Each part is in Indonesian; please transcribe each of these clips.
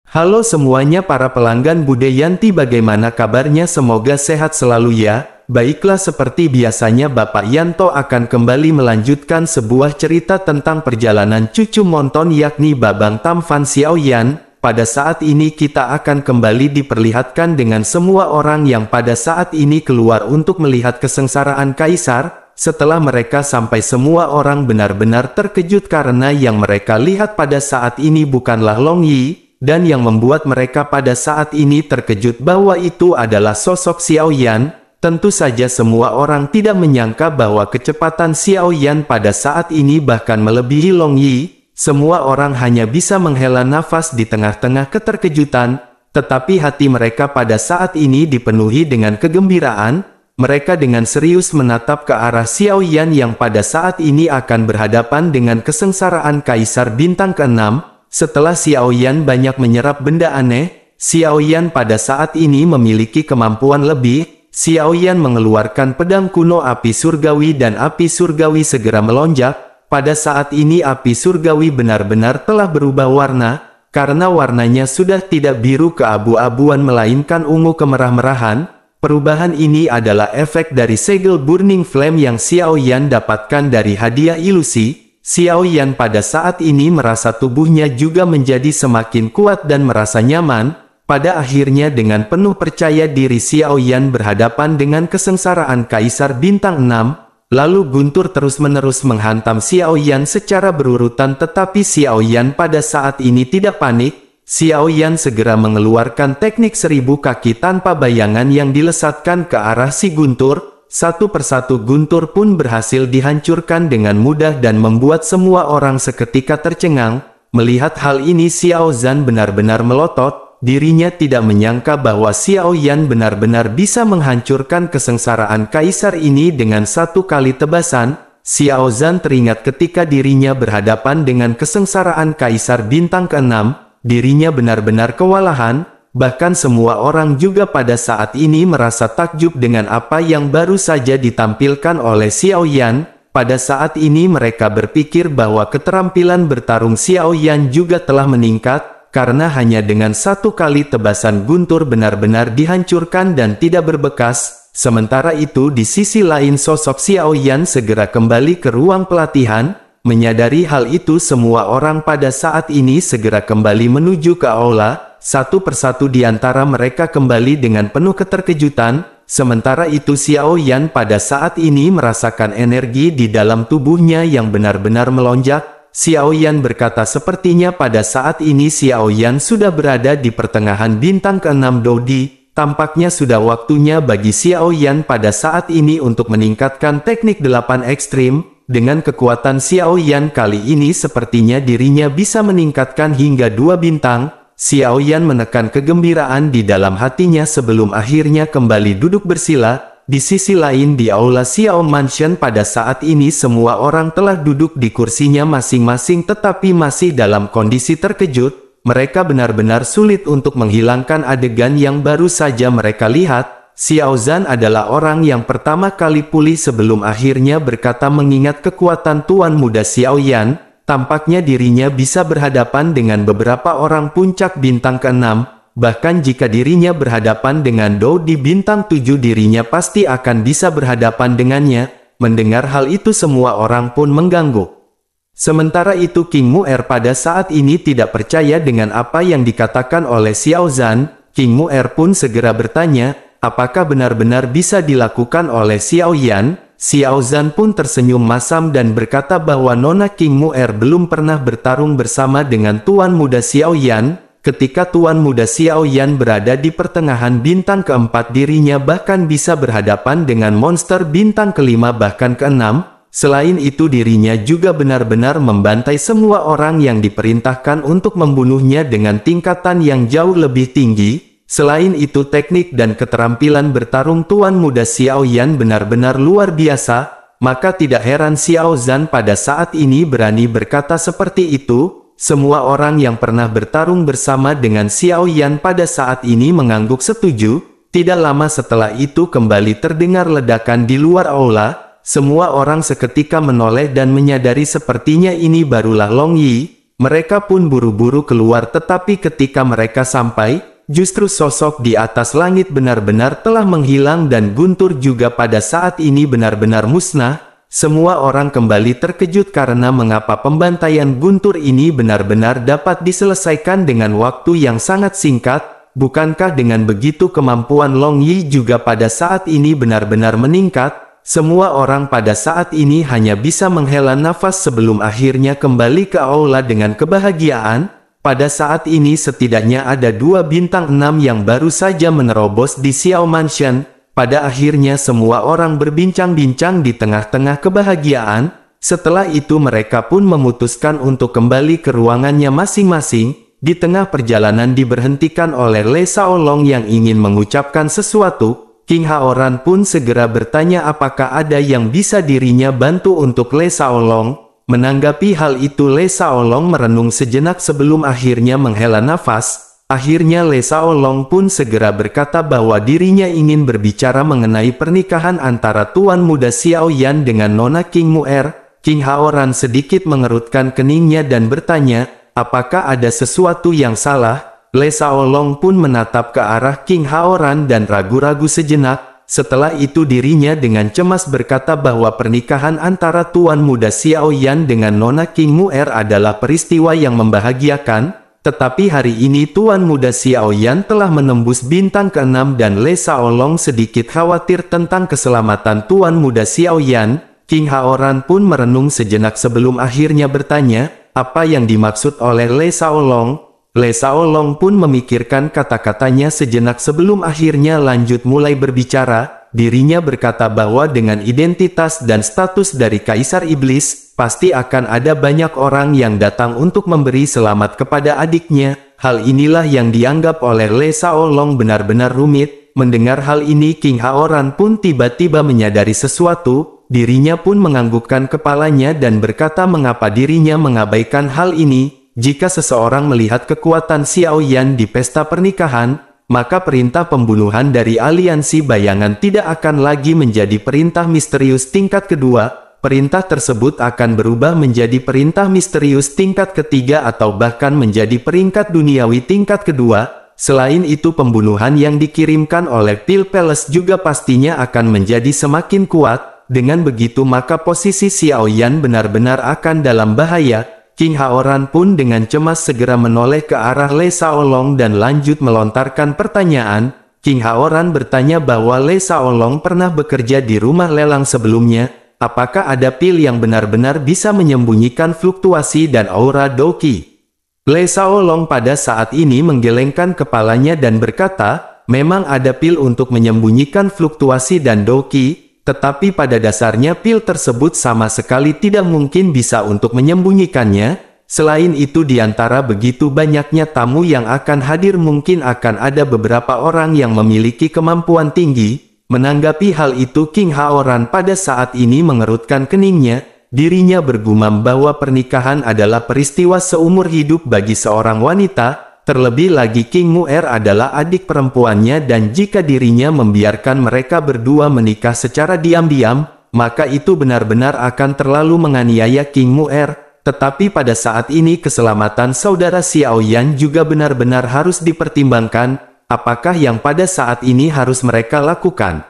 Halo semuanya para pelanggan Bude Yanti, bagaimana kabarnya? Semoga sehat selalu ya. Baiklah, seperti biasanya Bapak Yanto akan kembali melanjutkan sebuah cerita tentang perjalanan cucu Monton yakni Babang Tam Fan Xiaoyan. Pada saat ini kita akan kembali diperlihatkan dengan semua orang yang pada saat ini keluar untuk melihat kesengsaraan Kaisar. Setelah mereka sampai, semua orang benar-benar terkejut karena yang mereka lihat pada saat ini bukanlah Long Yi. Dan yang membuat mereka pada saat ini terkejut bahwa itu adalah sosok Xiaoyan. Tentu saja semua orang tidak menyangka bahwa kecepatan Xiaoyan pada saat ini bahkan melebihi Long Yi. Semua orang hanya bisa menghela nafas di tengah-tengah keterkejutan, tetapi hati mereka pada saat ini dipenuhi dengan kegembiraan. Mereka dengan serius menatap ke arah Xiaoyan yang pada saat ini akan berhadapan dengan kesengsaraan Kaisar Bintang ke-6. Setelah Xiaoyan banyak menyerap benda aneh, Xiaoyan pada saat ini memiliki kemampuan lebih. Xiaoyan mengeluarkan pedang kuno api surgawi dan api surgawi segera melonjak. Pada saat ini api surgawi benar-benar telah berubah warna, karena warnanya sudah tidak biru keabu-abuan melainkan ungu kemerah-merahan. Perubahan ini adalah efek dari segel Burning Flame yang Xiaoyan dapatkan dari hadiah ilusi. Xiaoyan pada saat ini merasa tubuhnya juga menjadi semakin kuat dan merasa nyaman. Pada akhirnya dengan penuh percaya diri Xiaoyan berhadapan dengan kesengsaraan Kaisar Bintang 6. Lalu guntur terus-menerus menghantam Xiaoyan secara berurutan, tetapi Xiaoyan pada saat ini tidak panik. Xiaoyan segera mengeluarkan teknik 1000 kaki tanpa bayangan yang dilesatkan ke arah si guntur. Satu persatu guntur pun berhasil dihancurkan dengan mudah dan membuat semua orang seketika tercengang. Melihat hal ini Xiao Zhan benar-benar melotot. Dirinya tidak menyangka bahwa Xiaoyan benar-benar bisa menghancurkan kesengsaraan Kaisar ini dengan satu kali tebasan. Xiao Zhan teringat ketika dirinya berhadapan dengan kesengsaraan Kaisar Bintang ke-6. Dirinya benar-benar kewalahan. Bahkan semua orang juga pada saat ini merasa takjub dengan apa yang baru saja ditampilkan oleh Xiaoyan. Pada saat ini mereka berpikir bahwa keterampilan bertarung Xiaoyan juga telah meningkat, karena hanya dengan satu kali tebasan guntur benar-benar dihancurkan dan tidak berbekas. Sementara itu di sisi lain sosok Xiaoyan segera kembali ke ruang pelatihan. Menyadari hal itu semua orang pada saat ini segera kembali menuju ke aula. Satu persatu di antara mereka kembali dengan penuh keterkejutan. Sementara itu Xiaoyan pada saat ini merasakan energi di dalam tubuhnya yang benar-benar melonjak. Xiaoyan berkata sepertinya pada saat ini Xiaoyan sudah berada di pertengahan bintang ke-6 Dodi. Tampaknya sudah waktunya bagi Xiaoyan pada saat ini untuk meningkatkan teknik 8 ekstrim. Dengan kekuatan Xiaoyan kali ini sepertinya dirinya bisa meningkatkan hingga 2 bintang. Xiaoyan menekan kegembiraan di dalam hatinya sebelum akhirnya kembali duduk bersila. Di sisi lain di aula Xiao Mansion pada saat ini semua orang telah duduk di kursinya masing-masing tetapi masih dalam kondisi terkejut. Mereka benar-benar sulit untuk menghilangkan adegan yang baru saja mereka lihat. Xiao Zhan adalah orang yang pertama kali pulih sebelum akhirnya berkata mengingat kekuatan Tuan Muda Xiaoyan. Tampaknya dirinya bisa berhadapan dengan beberapa orang puncak bintang ke-6. Bahkan jika dirinya berhadapan dengan Dou di bintang 7 dirinya pasti akan bisa berhadapan dengannya. Mendengar hal itu semua orang pun mengangguk. Sementara itu King Mu'er pada saat ini tidak percaya dengan apa yang dikatakan oleh Xiao Zhan. King Mu'er pun segera bertanya, apakah benar-benar bisa dilakukan oleh Xiaoyan? Xiao Zhan pun tersenyum masam dan berkata bahwa Nona King Mu'er belum pernah bertarung bersama dengan Tuan Muda Xiaoyan. Ketika Tuan Muda Xiaoyan berada di pertengahan bintang ke-4 dirinya bahkan bisa berhadapan dengan monster bintang ke-5 bahkan ke-6. Selain itu dirinya juga benar-benar membantai semua orang yang diperintahkan untuk membunuhnya dengan tingkatan yang jauh lebih tinggi. Selain itu teknik dan keterampilan bertarung Tuan Muda Xiaoyan benar-benar luar biasa, maka tidak heran Xiao Zhan pada saat ini berani berkata seperti itu. Semua orang yang pernah bertarung bersama dengan Xiaoyan pada saat ini mengangguk setuju. Tidak lama setelah itu kembali terdengar ledakan di luar aula. Semua orang seketika menoleh dan menyadari sepertinya ini barulah Long Yi. Mereka pun buru-buru keluar, tetapi ketika mereka sampai, justru sosok di atas langit benar-benar telah menghilang dan Guntur juga pada saat ini benar-benar musnah. Semua orang kembali terkejut karena mengapa pembantaian Guntur ini benar-benar dapat diselesaikan dengan waktu yang sangat singkat. Bukankah dengan begitu kemampuan Long Yi juga pada saat ini benar-benar meningkat? Semua orang pada saat ini hanya bisa menghela nafas sebelum akhirnya kembali ke aula dengan kebahagiaan. Pada saat ini setidaknya ada 2 bintang 6 yang baru saja menerobos di Xiao Mansion. Pada akhirnya semua orang berbincang-bincang di tengah-tengah kebahagiaan. Setelah itu mereka pun memutuskan untuk kembali ke ruangannya masing-masing. Di tengah perjalanan diberhentikan oleh Le Shaolong yang ingin mengucapkan sesuatu. King Haoran pun segera bertanya apakah ada yang bisa dirinya bantu untuk Le Shaolong. Menanggapi hal itu Le Shaolong merenung sejenak sebelum akhirnya menghela nafas. Akhirnya Le Shaolong pun segera berkata bahwa dirinya ingin berbicara mengenai pernikahan antara Tuan Muda Xiao Yan dengan Nona King Muer. King Haoran sedikit mengerutkan keningnya dan bertanya, apakah ada sesuatu yang salah? Le Shaolong pun menatap ke arah King Haoran dan ragu-ragu sejenak. Setelah itu dirinya dengan cemas berkata bahwa pernikahan antara Tuan Muda Xiao Yan dengan Nona King Muer adalah peristiwa yang membahagiakan. Tetapi hari ini Tuan Muda Xiao Yan telah menembus bintang ke-6 dan Le Shaolong sedikit khawatir tentang keselamatan Tuan Muda Xiao Yan. King Haoran pun merenung sejenak sebelum akhirnya bertanya, apa yang dimaksud oleh Le Shaolong? Le Shaolong pun memikirkan kata-katanya sejenak sebelum akhirnya lanjut mulai berbicara. Dirinya berkata bahwa dengan identitas dan status dari Kaisar Iblis, pasti akan ada banyak orang yang datang untuk memberi selamat kepada adiknya. Hal inilah yang dianggap oleh Le Shaolong benar-benar rumit. Mendengar hal ini King Haoran pun tiba-tiba menyadari sesuatu. Dirinya pun menganggukkan kepalanya dan berkata mengapa dirinya mengabaikan hal ini. Jika seseorang melihat kekuatan Xiao Yan di pesta pernikahan, maka perintah pembunuhan dari aliansi bayangan tidak akan lagi menjadi perintah misterius tingkat kedua. Perintah tersebut akan berubah menjadi perintah misterius tingkat ketiga atau bahkan menjadi peringkat duniawi tingkat kedua. Selain itu pembunuhan yang dikirimkan oleh Pil Palace juga pastinya akan menjadi semakin kuat. Dengan begitu maka posisi Xiao Yan benar-benar akan dalam bahaya. King Haoran pun dengan cemas segera menoleh ke arah Le Shaolong dan lanjut melontarkan pertanyaan. King Haoran bertanya bahwa Le Shaolong pernah bekerja di rumah lelang sebelumnya. Apakah ada pil yang benar-benar bisa menyembunyikan fluktuasi dan aura Doqi? Le Shaolong pada saat ini menggelengkan kepalanya dan berkata, memang ada pil untuk menyembunyikan fluktuasi dan Doqi. Tetapi pada dasarnya pil tersebut sama sekali tidak mungkin bisa untuk menyembunyikannya. Selain itu di antara begitu banyaknya tamu yang akan hadir mungkin akan ada beberapa orang yang memiliki kemampuan tinggi. Menanggapi hal itu King Haoran pada saat ini mengerutkan keningnya. Dirinya bergumam bahwa pernikahan adalah peristiwa seumur hidup bagi seorang wanita. Terlebih lagi King Muer adalah adik perempuannya dan jika dirinya membiarkan mereka berdua menikah secara diam-diam, maka itu benar-benar akan terlalu menganiaya King Muer. Tetapi pada saat ini keselamatan saudara Xiao Yan juga benar-benar harus dipertimbangkan. Apakah yang pada saat ini harus mereka lakukan?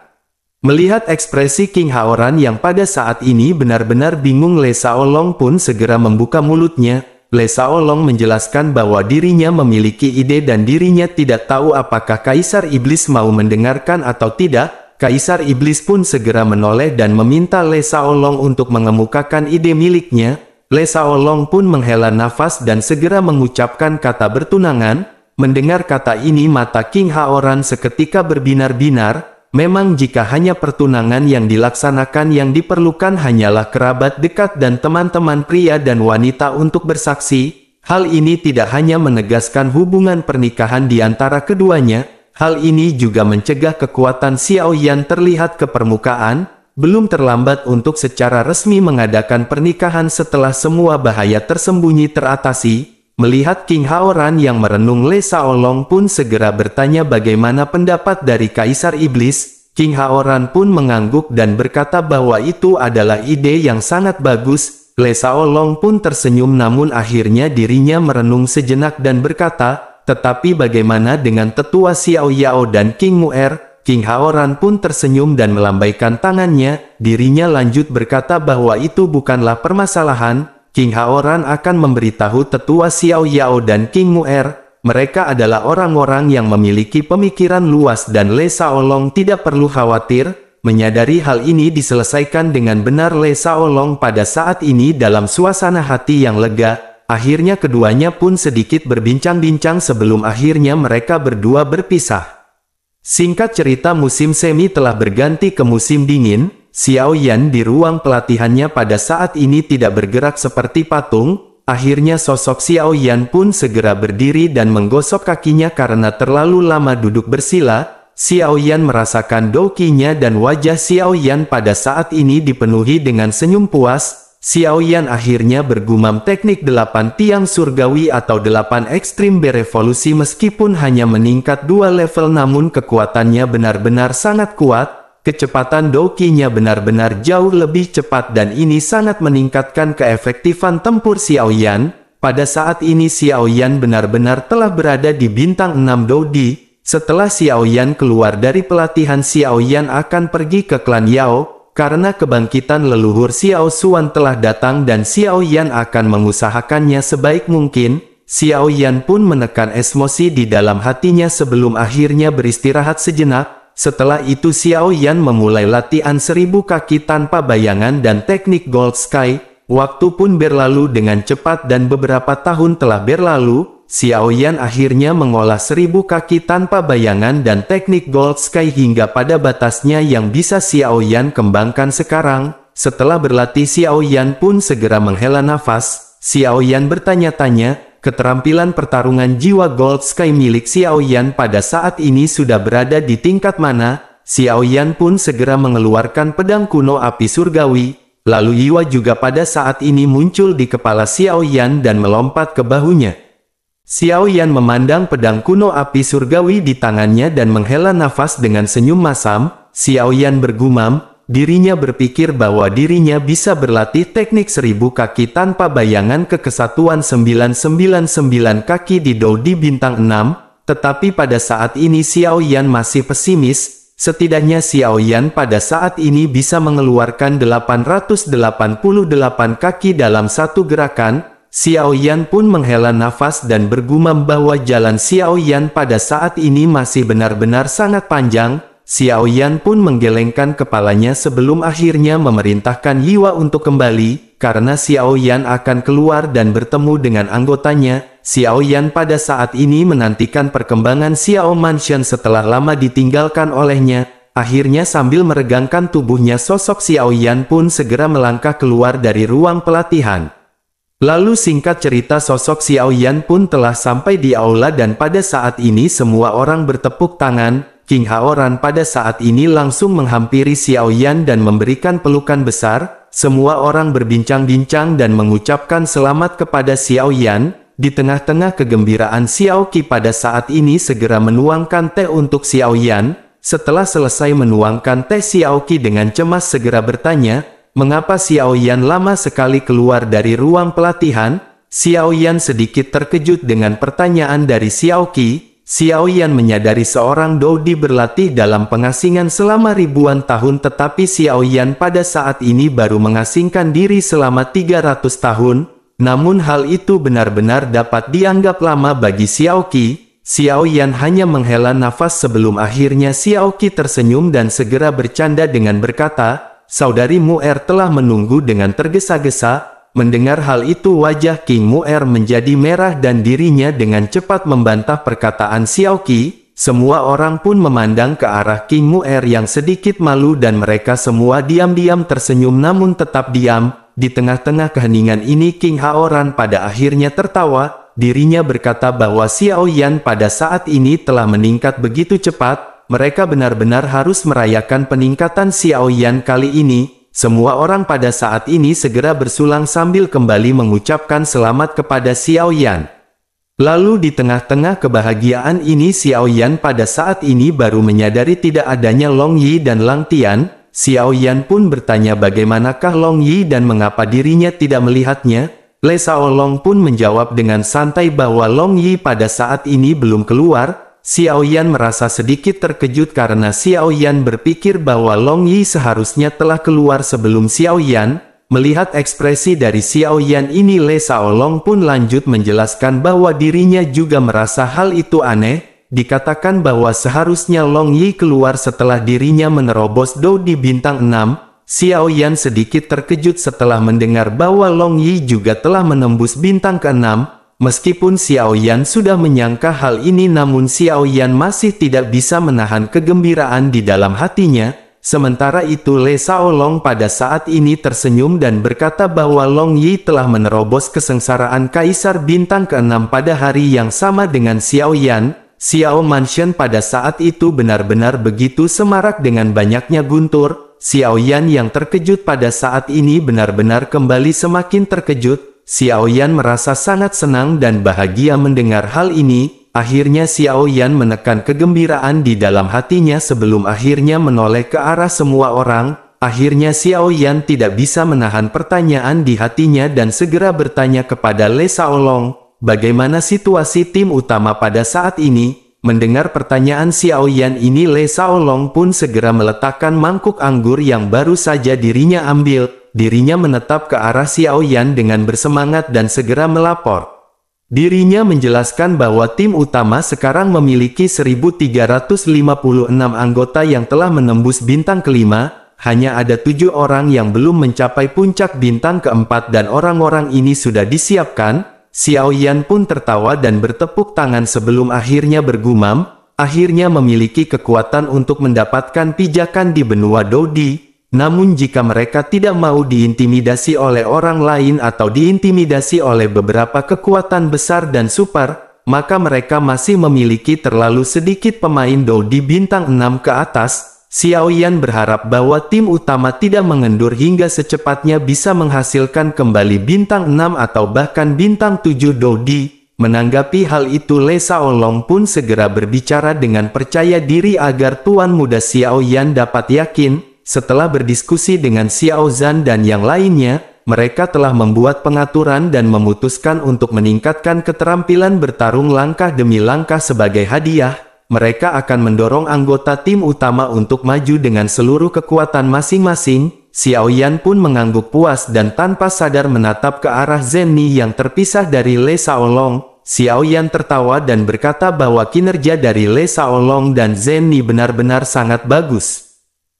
Melihat ekspresi King Haoran yang pada saat ini benar-benar bingung, Le Shaolong pun segera membuka mulutnya. Le Shaolong menjelaskan bahwa dirinya memiliki ide dan dirinya tidak tahu apakah Kaisar Iblis mau mendengarkan atau tidak. Kaisar Iblis pun segera menoleh dan meminta Le Shaolong untuk mengemukakan ide miliknya. Le Shaolong pun menghela nafas dan segera mengucapkan kata bertunangan. Mendengar kata ini mata King Haoran seketika berbinar-binar. Memang jika hanya pertunangan yang dilaksanakan yang diperlukan hanyalah kerabat dekat dan teman-teman pria dan wanita untuk bersaksi, hal ini tidak hanya menegaskan hubungan pernikahan di antara keduanya, hal ini juga mencegah kekuatan Xiao Yan terlihat ke permukaan. Belum terlambat untuk secara resmi mengadakan pernikahan setelah semua bahaya tersembunyi teratasi. Melihat King Haoran yang merenung, Le Shaolong pun segera bertanya bagaimana pendapat dari Kaisar Iblis. King Haoran pun mengangguk dan berkata bahwa itu adalah ide yang sangat bagus. Le Shaolong pun tersenyum namun akhirnya dirinya merenung sejenak dan berkata, tetapi bagaimana dengan tetua Xiao Yao dan King Mu'er? King Haoran pun tersenyum dan melambaikan tangannya, dirinya lanjut berkata bahwa itu bukanlah permasalahan. King Haoran akan memberitahu tetua Xiao Yao dan King Mu'er. Mereka adalah orang-orang yang memiliki pemikiran luas dan Le Shaolong tidak perlu khawatir. Menyadari hal ini diselesaikan dengan benar, Le Shaolong pada saat ini dalam suasana hati yang lega. Akhirnya keduanya pun sedikit berbincang-bincang sebelum akhirnya mereka berdua berpisah. Singkat cerita, musim semi telah berganti ke musim dingin. Xiao Yan di ruang pelatihannya pada saat ini tidak bergerak seperti patung. Akhirnya sosok Xiao Yan pun segera berdiri dan menggosok kakinya karena terlalu lama duduk bersila. Xiao Yan merasakan dokinya dan wajah Xiao Yan pada saat ini dipenuhi dengan senyum puas. Xiao Yan akhirnya bergumam teknik 8 tiang surgawi atau 8 ekstrim berevolusi. Meskipun hanya meningkat 2 level namun kekuatannya benar-benar sangat kuat. Kecepatan dokinya benar-benar jauh lebih cepat dan ini sangat meningkatkan keefektifan tempur Xiao Yan. Pada saat ini Xiao Yan benar-benar telah berada di bintang 6 Dodi. Setelah Xiao Yan keluar dari pelatihan, Xiao Yan akan pergi ke klan Yao, karena kebangkitan leluhur Xiao Xuan telah datang dan Xiao Yan akan mengusahakannya sebaik mungkin. Xiao Yan pun menekan emosi di dalam hatinya sebelum akhirnya beristirahat sejenak. Setelah itu Xiao Yan memulai latihan 1000 kaki tanpa bayangan dan teknik Gold Sky. Waktu pun berlalu dengan cepat dan beberapa tahun telah berlalu. Xiao Yan akhirnya mengolah 1000 kaki tanpa bayangan dan teknik Gold Sky hingga pada batasnya yang bisa Xiao Yan kembangkan sekarang. Setelah berlatih, Xiao Yan pun segera menghela nafas. Xiao Yan bertanya-tanya, keterampilan pertarungan jiwa Gold Sky milik Xiao Yan pada saat ini sudah berada di tingkat mana? Xiao Yan pun segera mengeluarkan pedang kuno api surgawi. Lalu Yiwa juga pada saat ini muncul di kepala Xiao Yan dan melompat ke bahunya. Xiao Yan memandang pedang kuno api surgawi di tangannya dan menghela nafas dengan senyum masam. Xiao Yan bergumam, dirinya berpikir bahwa dirinya bisa berlatih teknik 1000 kaki tanpa bayangan ke kesatuan 999 kaki di Dodi bintang 6. Tetapi pada saat ini Xiao Yan masih pesimis. Setidaknya Xiao Yan pada saat ini bisa mengeluarkan 888 kaki dalam satu gerakan. Xiao Yan pun menghela nafas dan bergumam bahwa jalan Xiao Yan pada saat ini masih benar-benar sangat panjang. Xiao Yan pun menggelengkan kepalanya sebelum akhirnya memerintahkan Yiwa untuk kembali, karena Xiao Yan akan keluar dan bertemu dengan anggotanya. Xiao Yan pada saat ini menantikan perkembangan Xiao Mansion setelah lama ditinggalkan olehnya. Akhirnya sambil meregangkan tubuhnya, sosok Xiao Yan pun segera melangkah keluar dari ruang pelatihan. Lalu singkat cerita, sosok Xiao Yan pun telah sampai di aula dan pada saat ini semua orang bertepuk tangan. King Haoran pada saat ini langsung menghampiri Xiao Yan dan memberikan pelukan besar. Semua orang berbincang-bincang dan mengucapkan selamat kepada Xiao Yan. Di tengah-tengah kegembiraan, Xiao Qi pada saat ini segera menuangkan teh untuk Xiao Yan. Setelah selesai menuangkan teh, Xiao Qi dengan cemas segera bertanya, mengapa Xiao Yan lama sekali keluar dari ruang pelatihan? Xiao Yan sedikit terkejut dengan pertanyaan dari Xiao Qi. Xiao Yan menyadari seorang Dodi berlatih dalam pengasingan selama ribuan tahun, tetapi Xiao Yan pada saat ini baru mengasingkan diri selama 300 tahun. Namun hal itu benar-benar dapat dianggap lama bagi Xiao Qi. Xiao Yan hanya menghela nafas sebelum akhirnya Xiao Qi tersenyum dan segera bercanda dengan berkata, "Saudari Mu'er telah menunggu dengan tergesa-gesa." Mendengar hal itu, wajah King Mu'er menjadi merah dan dirinya dengan cepat membantah perkataan Xiao Qi. Semua orang pun memandang ke arah King Mu'er yang sedikit malu dan mereka semua diam-diam tersenyum namun tetap diam. Di tengah-tengah keheningan ini, King Haoran pada akhirnya tertawa. Dirinya berkata bahwa Xiao Yan pada saat ini telah meningkat begitu cepat. Mereka benar-benar harus merayakan peningkatan Xiao Yan kali ini. Semua orang pada saat ini segera bersulang sambil kembali mengucapkan selamat kepada Xiao Yan. Lalu di tengah-tengah kebahagiaan ini, Xiao Yan pada saat ini baru menyadari tidak adanya Long Yi dan Lang Tian. Xiao Yan pun bertanya bagaimanakah Long Yi dan mengapa dirinya tidak melihatnya. Le Shaolong pun menjawab dengan santai bahwa Long Yi pada saat ini belum keluar. Xiao Yan merasa sedikit terkejut karena Xiao Yan berpikir bahwa Long Yi seharusnya telah keluar sebelum Xiao Yan. Melihat ekspresi dari Xiao Yan ini, Le Shaolong pun lanjut menjelaskan bahwa dirinya juga merasa hal itu aneh. Dikatakan bahwa seharusnya Long Yi keluar setelah dirinya menerobos Dou di bintang 6. Xiao Yan sedikit terkejut setelah mendengar bahwa Long Yi juga telah menembus bintang ke-6. Meskipun Xiao Yan sudah menyangka hal ini, namun Xiao Yan masih tidak bisa menahan kegembiraan di dalam hatinya. Sementara itu Le Shaolong pada saat ini tersenyum dan berkata bahwa Long Yi telah menerobos kesengsaraan Kaisar bintang ke-6 pada hari yang sama dengan Xiao Yan. Xiao Mansion pada saat itu benar-benar begitu semarak dengan banyaknya guntur. Xiao Yan yang terkejut pada saat ini benar-benar kembali semakin terkejut. Xiao Yan merasa sangat senang dan bahagia mendengar hal ini. Akhirnya Xiao Yan menekan kegembiraan di dalam hatinya sebelum akhirnya menoleh ke arah semua orang. Akhirnya Xiao Yan tidak bisa menahan pertanyaan di hatinya dan segera bertanya kepada Le Shaolong, bagaimana situasi tim utama pada saat ini? Mendengar pertanyaan Xiao Yan ini, Le Shaolong pun segera meletakkan mangkuk anggur yang baru saja dirinya ambil. Dirinya menatap ke arah Xiao Yan dengan bersemangat dan segera melapor. Dirinya menjelaskan bahwa tim utama sekarang memiliki 1356 anggota yang telah menembus bintang kelima. Hanya ada 7 orang yang belum mencapai puncak bintang keempat dan orang-orang ini sudah disiapkan. Xiao Yan pun tertawa dan bertepuk tangan sebelum akhirnya bergumam, akhirnya memiliki kekuatan untuk mendapatkan pijakan di benua Dodi. Namun jika mereka tidak mau diintimidasi oleh orang lain atau diintimidasi oleh beberapa kekuatan besar dan super, maka mereka masih memiliki terlalu sedikit pemain Dodi bintang 6 ke atas. Xiao Yan berharap bahwa tim utama tidak mengendur hingga secepatnya bisa menghasilkan kembali bintang 6 atau bahkan bintang 7 Dodi. Menanggapi hal itu, Le Shaolong pun segera berbicara dengan percaya diri agar Tuan Muda Xiao Yan dapat yakin. Setelah berdiskusi dengan Xiao Zhan dan yang lainnya, mereka telah membuat pengaturan dan memutuskan untuk meningkatkan keterampilan bertarung langkah demi langkah sebagai hadiah. Mereka akan mendorong anggota tim utama untuk maju dengan seluruh kekuatan masing-masing. Xiao Yan pun mengangguk puas dan tanpa sadar menatap ke arah Zenni yang terpisah dari Le Shaolong. Xiao Yan tertawa dan berkata bahwa kinerja dari Le Shaolong dan Zenni benar-benar sangat bagus.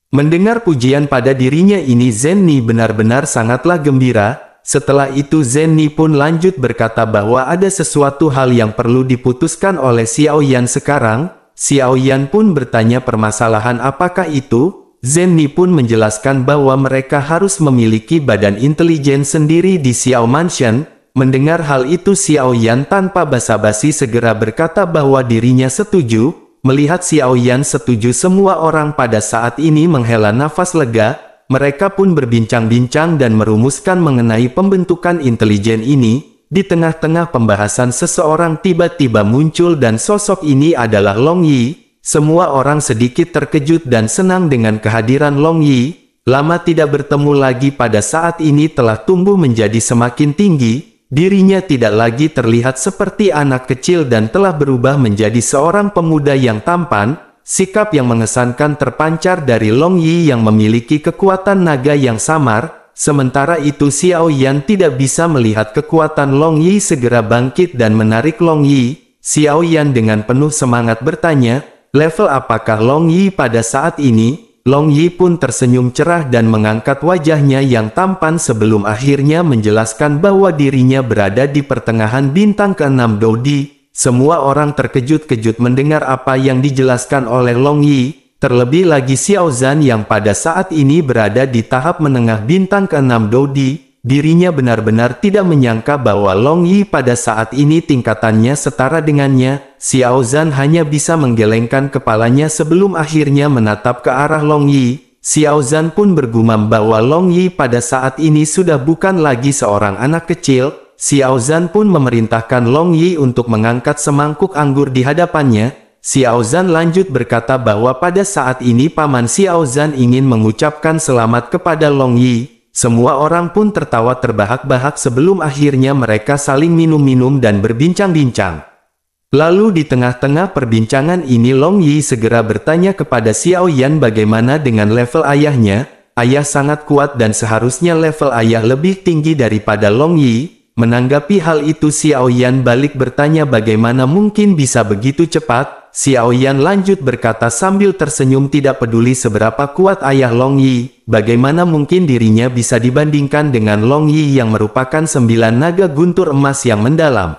Mendengar pujian pada dirinya ini, Zenni benar-benar sangatlah gembira. Setelah itu Zenni pun lanjut berkata bahwa ada sesuatu hal yang perlu diputuskan oleh Xiao Yan sekarang. Xiao Yan pun bertanya permasalahan apakah itu. Zenni pun menjelaskan bahwa mereka harus memiliki badan intelijen sendiri di Xiao Mansion. Mendengar hal itu, Xiao Yan tanpa basa-basi segera berkata bahwa dirinya setuju. Melihat Xiao Yan setuju, semua orang pada saat ini menghela nafas lega. Mereka pun berbincang-bincang dan merumuskan mengenai pembentukan intelijen ini. Di tengah-tengah pembahasan seseorang tiba-tiba muncul dan sosok ini adalah Long Yi. Semua orang sedikit terkejut dan senang dengan kehadiran Long Yi. Lama tidak bertemu lagi pada saat ini telah tumbuh menjadi semakin tinggi. Dirinya tidak lagi terlihat seperti anak kecil dan telah berubah menjadi seorang pemuda yang tampan. Sikap yang mengesankan terpancar dari Long Yi yang memiliki kekuatan naga yang samar. Sementara itu Xiao Yan tidak bisa melihat kekuatan Long Yi segera bangkit dan menarik Long Yi. Xiao Yan dengan penuh semangat bertanya, level apakah Long Yi pada saat ini? Long Yi pun tersenyum cerah dan mengangkat wajahnya yang tampan sebelum akhirnya menjelaskan bahwa dirinya berada di pertengahan bintang ke-6 Dodi. Semua orang terkejut-kejut mendengar apa yang dijelaskan oleh Long Yi. Terlebih lagi Xiao Zhan yang pada saat ini berada di tahap menengah bintang ke-6 Dodi. Dirinya benar-benar tidak menyangka bahwa Long Yi pada saat ini tingkatannya setara dengannya. Xiao Zhan hanya bisa menggelengkan kepalanya sebelum akhirnya menatap ke arah Long Yi. Xiao Zhan pun bergumam bahwa Long Yi pada saat ini sudah bukan lagi seorang anak kecil. Xiao Zhan pun memerintahkan Long Yi untuk mengangkat semangkuk anggur di hadapannya. Xiao Zhan lanjut berkata bahwa pada saat ini Paman Xiao Zhan ingin mengucapkan selamat kepada Long Yi. Semua orang pun tertawa terbahak-bahak sebelum akhirnya mereka saling minum-minum dan berbincang-bincang. Lalu di tengah-tengah perbincangan ini Long Yi segera bertanya kepada Xiao Yan bagaimana dengan level ayahnya. Ayah sangat kuat dan seharusnya level ayah lebih tinggi daripada Long Yi. Menanggapi hal itu Xiao Yan balik bertanya bagaimana mungkin bisa begitu cepat. Xiao Yan lanjut berkata sambil tersenyum tidak peduli seberapa kuat ayah Long Yi, bagaimana mungkin dirinya bisa dibandingkan dengan Long Yi yang merupakan 9 naga guntur emas yang mendalam.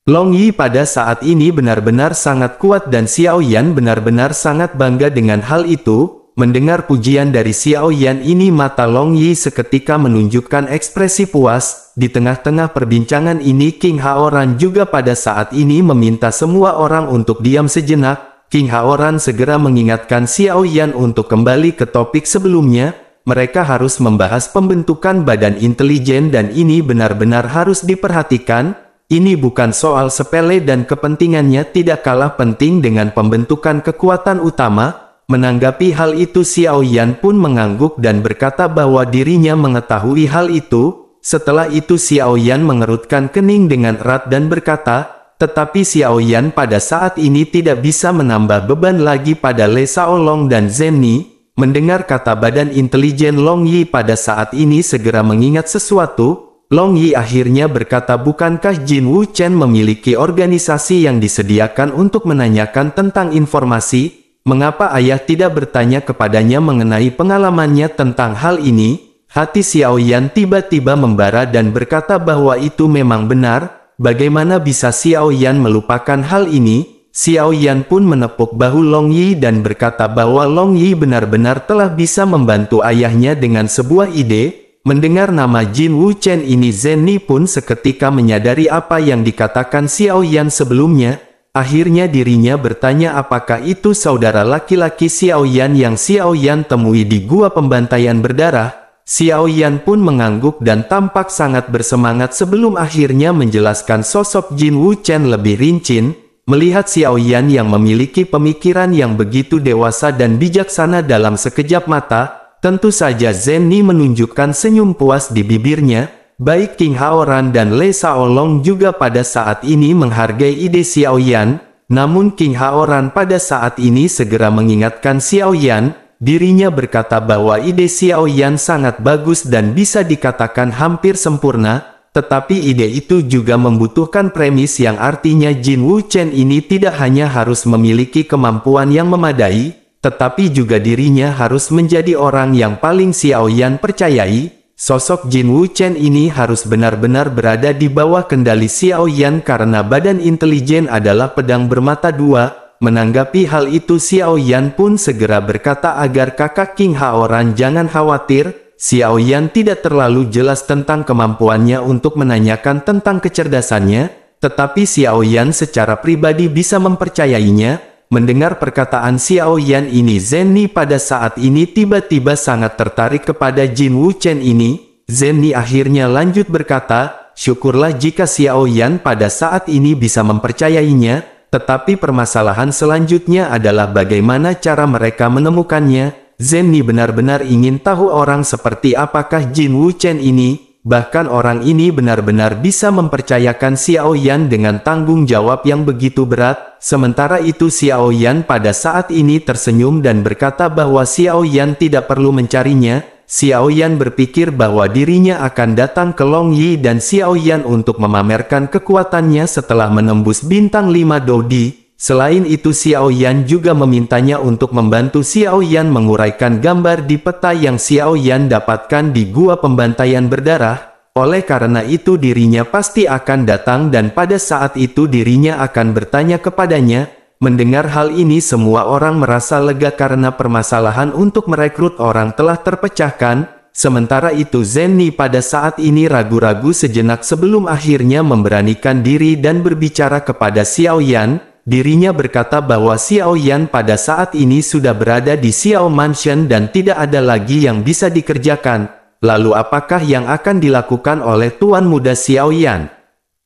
Long Yi pada saat ini benar-benar sangat kuat dan Xiao Yan benar-benar sangat bangga dengan hal itu. Mendengar pujian dari Xiao Yan ini mata Long Yi seketika menunjukkan ekspresi puas. Di tengah-tengah perbincangan ini King Haoran juga pada saat ini meminta semua orang untuk diam sejenak. King Haoran segera mengingatkan Xiao Yan untuk kembali ke topik sebelumnya. Mereka harus membahas pembentukan badan intelijen dan ini benar-benar harus diperhatikan. Ini bukan soal sepele dan kepentingannya tidak kalah penting dengan pembentukan kekuatan utama. Menanggapi hal itu Xiao Yan pun mengangguk dan berkata bahwa dirinya mengetahui hal itu. Setelah itu Xiao Yan mengerutkan kening dengan erat dan berkata, tetapi Xiao Yan pada saat ini tidak bisa menambah beban lagi pada Le Shaolong dan Zhen Ni. Mendengar kata badan intelijen Long Yi pada saat ini segera mengingat sesuatu. Long Yi akhirnya berkata bukankah Jin Wu Chen memiliki organisasi yang disediakan untuk menanyakan tentang informasi? Mengapa ayah tidak bertanya kepadanya mengenai pengalamannya tentang hal ini? Hati Xiao Yan tiba-tiba membara dan berkata bahwa itu memang benar. Bagaimana bisa Xiao Yan melupakan hal ini? Xiao Yan pun menepuk bahu Long Yi dan berkata bahwa Long Yi benar-benar telah bisa membantu ayahnya dengan sebuah ide. Mendengar nama Jin Wu Chen ini Zhen Ni pun seketika menyadari apa yang dikatakan Xiao Yan sebelumnya. Akhirnya dirinya bertanya apakah itu saudara laki-laki Xiao Yan yang Xiao Yan temui di gua pembantaian berdarah. Xiao Yan pun mengangguk dan tampak sangat bersemangat sebelum akhirnya menjelaskan sosok Jin Wu Chen lebih rinci. Melihat Xiao Yan yang memiliki pemikiran yang begitu dewasa dan bijaksana dalam sekejap mata, tentu saja Zhen Ni menunjukkan senyum puas di bibirnya. Baik King Haoran dan Le Shaolong juga pada saat ini menghargai ide Xiao Yan. Namun King Haoran pada saat ini segera mengingatkan Xiao Yan. Dirinya berkata bahwa ide Xiao Yan sangat bagus dan bisa dikatakan hampir sempurna. Tetapi ide itu juga membutuhkan premis yang artinya Jin Wu Chen ini tidak hanya harus memiliki kemampuan yang memadai, tetapi juga dirinya harus menjadi orang yang paling Xiao Yan percayai. Sosok Jin Wu Chen ini harus benar-benar berada di bawah kendali Xiao Yan karena badan intelijen adalah pedang bermata dua. Menanggapi hal itu Xiao Yan pun segera berkata agar kakak King Haoran jangan khawatir. Xiao Yan tidak terlalu jelas tentang kemampuannya untuk menanyakan tentang kecerdasannya, tetapi Xiao Yan secara pribadi bisa mempercayainya. Mendengar perkataan Xiao Yan ini Zhen Ni pada saat ini tiba-tiba sangat tertarik kepada Jin Wu Chen ini. Zhen Ni akhirnya lanjut berkata, syukurlah jika Xiao Yan pada saat ini bisa mempercayainya, tetapi permasalahan selanjutnya adalah bagaimana cara mereka menemukannya. Zhen Ni benar-benar ingin tahu orang seperti apakah Jin Wu Chen ini. Bahkan orang ini benar-benar bisa mempercayakan Xiao Yan dengan tanggung jawab yang begitu berat. Sementara itu Xiao Yan pada saat ini tersenyum dan berkata bahwa Xiao Yan tidak perlu mencarinya. Xiao Yan berpikir bahwa dirinya akan datang ke Long Yi dan Xiao Yan untuk memamerkan kekuatannya setelah menembus bintang 5 Dodi. Selain itu Xiao Yan juga memintanya untuk membantu Xiao Yan menguraikan gambar di peta yang Xiao Yan dapatkan di gua pembantaian berdarah. Oleh karena itu dirinya pasti akan datang dan pada saat itu dirinya akan bertanya kepadanya. Mendengar hal ini semua orang merasa lega karena permasalahan untuk merekrut orang telah terpecahkan. Sementara itu Zhen Ni pada saat ini ragu-ragu sejenak sebelum akhirnya memberanikan diri dan berbicara kepada Xiao Yan. Dirinya berkata bahwa Xiao Yan pada saat ini sudah berada di Xiao Mansion dan tidak ada lagi yang bisa dikerjakan. Lalu apakah yang akan dilakukan oleh Tuan Muda Xiao Yan?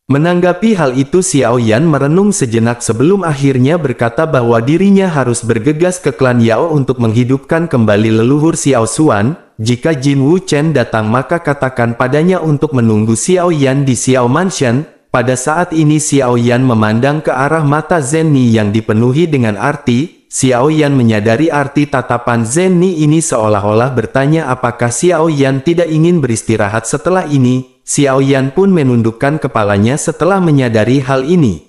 Menanggapi hal itu, Xiao Yan merenung sejenak sebelum akhirnya berkata bahwa dirinya harus bergegas ke klan Yao untuk menghidupkan kembali leluhur Xiao Xuan. Jika Jin Wu Chen datang maka katakan padanya untuk menunggu Xiao Yan di Xiao Mansion. Pada saat ini Xiao Yan memandang ke arah mata Zenni yang dipenuhi dengan arti. Xiao Yan menyadari arti tatapan Zenni ini seolah-olah bertanya apakah Xiao Yan tidak ingin beristirahat setelah ini. Xiao Yan pun menundukkan kepalanya setelah menyadari hal ini.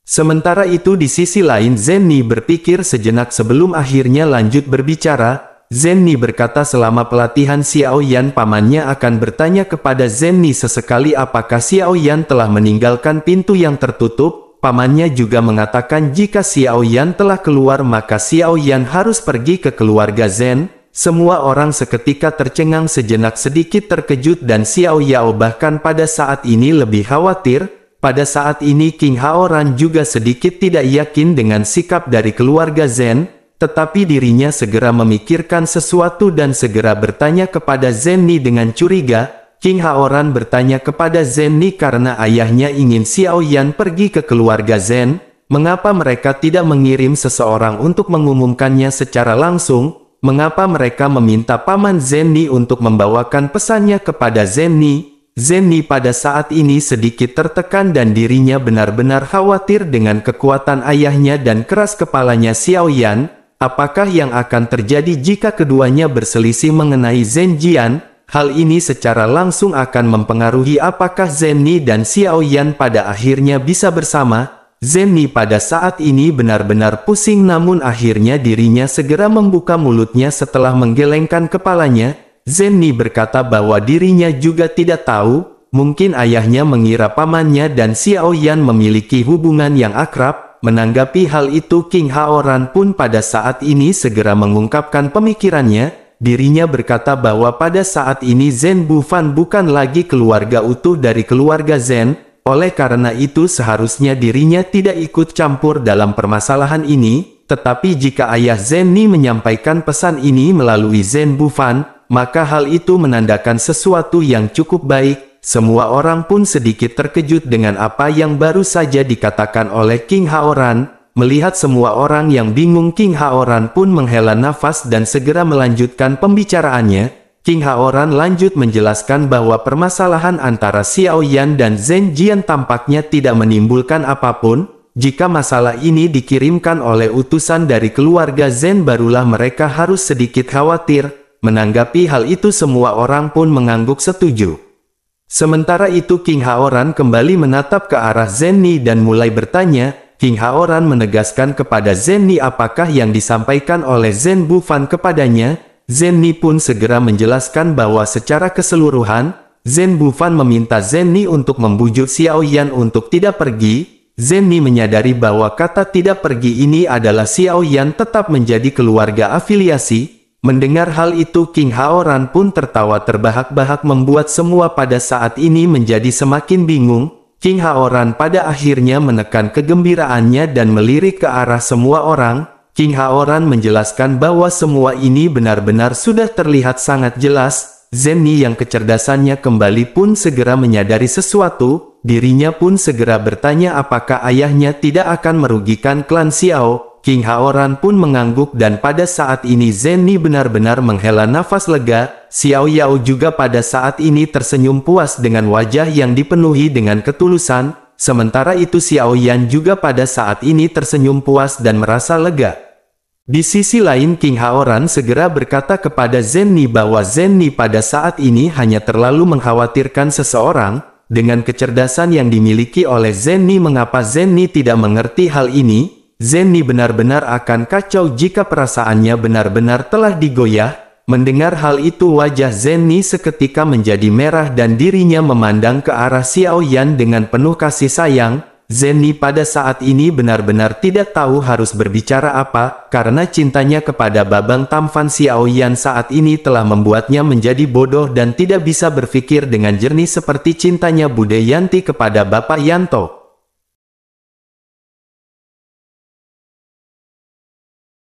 Sementara itu di sisi lain Zenni berpikir sejenak sebelum akhirnya lanjut berbicara. Zenni berkata selama pelatihan Xiao Yan pamannya akan bertanya kepada Zenni sesekali apakah Xiao Yan telah meninggalkan pintu yang tertutup. Pamannya juga mengatakan jika Xiao Yan telah keluar maka Xiao Yan harus pergi ke keluarga Zen. Semua orang seketika tercengang sejenak sedikit terkejut dan Xiao Yao bahkan pada saat ini lebih khawatir. Pada saat ini King Haoran juga sedikit tidak yakin dengan sikap dari keluarga Zen. Tetapi dirinya segera memikirkan sesuatu dan segera bertanya kepada Zenni dengan curiga. King Haoran bertanya kepada Zenni karena ayahnya ingin Xiao Yan pergi ke keluarga Zen. Mengapa mereka tidak mengirim seseorang untuk mengumumkannya secara langsung? Mengapa mereka meminta paman Zenni untuk membawakan pesannya kepada Zenni? Zenni pada saat ini sedikit tertekan dan dirinya benar-benar khawatir dengan kekuatan ayahnya dan keras kepalanya Xiao Yan. Apakah yang akan terjadi jika keduanya berselisih mengenai Zhenjian? Hal ini secara langsung akan mempengaruhi apakah Zenni dan Xiao Yan pada akhirnya bisa bersama. Zenni pada saat ini benar-benar pusing namun akhirnya dirinya segera membuka mulutnya setelah menggelengkan kepalanya. Zenni berkata bahwa dirinya juga tidak tahu, mungkin ayahnya mengira pamannya dan Xiao Yan memiliki hubungan yang akrab. Menanggapi hal itu King Haoran pun pada saat ini segera mengungkapkan pemikirannya. Dirinya berkata bahwa pada saat ini Zhen Bufan bukan lagi keluarga utuh dari keluarga Zen. Oleh karena itu seharusnya dirinya tidak ikut campur dalam permasalahan ini, tetapi jika ayah Zenni menyampaikan pesan ini melalui Zhen Bufan, maka hal itu menandakan sesuatu yang cukup baik. Semua orang pun sedikit terkejut dengan apa yang baru saja dikatakan oleh King Haoran. Melihat semua orang yang bingung, King Haoran pun menghela nafas dan segera melanjutkan pembicaraannya. King Haoran lanjut menjelaskan bahwa permasalahan antara Xiao Yan dan Zhenjian tampaknya tidak menimbulkan apapun. Jika masalah ini dikirimkan oleh utusan dari keluarga Zen barulah mereka harus sedikit khawatir. Menanggapi hal itu semua orang pun mengangguk setuju. Sementara itu King Haoran kembali menatap ke arah Zenni dan mulai bertanya. King Haoran menegaskan kepada Zenni apakah yang disampaikan oleh Zhen Bufan kepadanya. Zenni pun segera menjelaskan bahwa secara keseluruhan, Zhen Bufan meminta Zenni untuk membujuk Xiao Yan untuk tidak pergi. Zenni menyadari bahwa kata tidak pergi ini adalah Xiao Yan tetap menjadi keluarga afiliasi. Mendengar hal itu King Haoran pun tertawa terbahak-bahak membuat semua pada saat ini menjadi semakin bingung. King Haoran pada akhirnya menekan kegembiraannya dan melirik ke arah semua orang. King Haoran menjelaskan bahwa semua ini benar-benar sudah terlihat sangat jelas. Zenni yang kecerdasannya kembali pun segera menyadari sesuatu. Dirinya pun segera bertanya apakah ayahnya tidak akan merugikan klan Xiao. King Haoran pun mengangguk dan pada saat ini Zenni benar-benar menghela nafas lega. Xiao Yao juga pada saat ini tersenyum puas dengan wajah yang dipenuhi dengan ketulusan. Sementara itu Xiao Yan juga pada saat ini tersenyum puas dan merasa lega. Di sisi lain King Haoran segera berkata kepada Zenni bahwa Zenni pada saat ini hanya terlalu mengkhawatirkan seseorang. Dengan kecerdasan yang dimiliki oleh Zenni, mengapa Zenni tidak mengerti hal ini? Zenni benar-benar akan kacau jika perasaannya benar-benar telah digoyah. Mendengar hal itu wajah Zenni seketika menjadi merah dan dirinya memandang ke arah Xiao Yan dengan penuh kasih sayang. Zenni pada saat ini benar-benar tidak tahu harus berbicara apa, karena cintanya kepada Babang Tampan Xiao Yan saat ini telah membuatnya menjadi bodoh dan tidak bisa berpikir dengan jernih seperti cintanya Bude Yanti kepada Bapak Yanto.